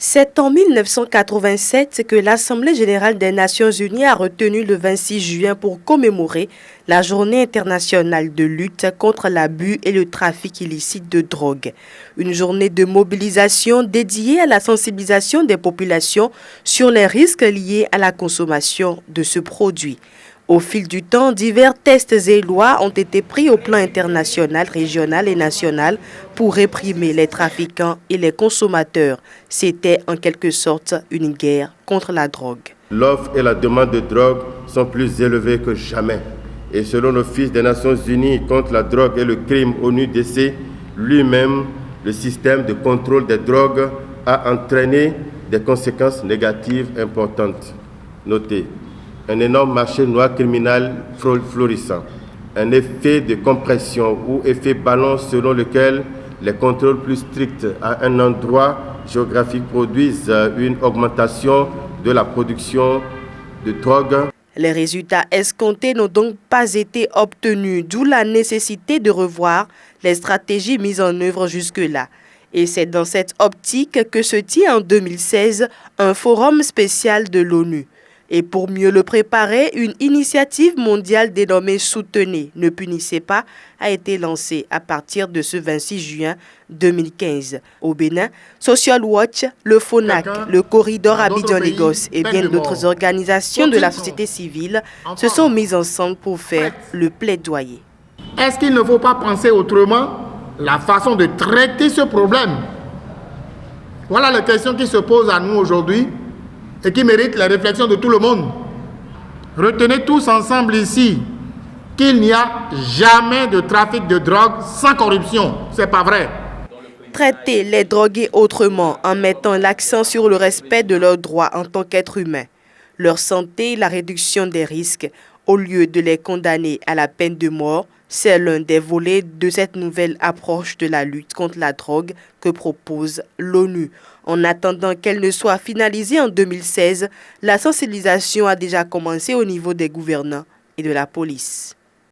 C'est en 1987 que l'Assemblée générale des Nations unies a retenu le 26 juin pour commémorer la Journée internationale de lutte contre l'abus et le trafic illicite de drogue. Une journée de mobilisation dédiée à la sensibilisation des populations sur les risques liés à la consommation de ce produit. Au fil du temps, divers tests et lois ont été pris au plan international, régional et national pour réprimer les trafiquants et les consommateurs. C'était en quelque sorte une guerre contre la drogue. L'offre et la demande de drogue sont plus élevées que jamais. Et selon l'Office des Nations Unies contre la drogue et le crime ONU-DC, lui-même, le système de contrôle des drogues a entraîné des conséquences négatives importantes. Notez. Un énorme marché noir criminel florissant, un effet de compression ou effet ballon selon lequel les contrôles plus stricts à un endroit géographique produisent une augmentation de la production de drogue. Les résultats escomptés n'ont donc pas été obtenus, d'où la nécessité de revoir les stratégies mises en œuvre jusque-là. Et c'est dans cette optique que se tient en 2016 un forum spécial de l'ONU. Et pour mieux le préparer, une initiative mondiale dénommée « Soutenez, ne punissez pas » a été lancée à partir de ce 26 juin 2015. Au Bénin, Social Watch, le FONAC, le Corridor Abidjan-Lagos et bien d'autres organisations de la société civile se sont mises ensemble pour faire le plaidoyer. Est-ce qu'il ne faut pas penser autrement la façon de traiter ce problème? Voilà la question qui se pose à nous aujourd'hui et qui mérite la réflexion de tout le monde. Retenez tous ensemble ici qu'il n'y a jamais de trafic de drogue sans corruption. C'est pas vrai. Traiter les drogués autrement en mettant l'accent sur le respect de leurs droits en tant qu'êtres humains, leur santé et la réduction des risques, au lieu de les condamner à la peine de mort, c'est l'un des volets de cette nouvelle approche de la lutte contre la drogue que propose l'ONU. En attendant qu'elle ne soit finalisée en 2016, la sensibilisation a déjà commencé au niveau des gouvernants et de la police.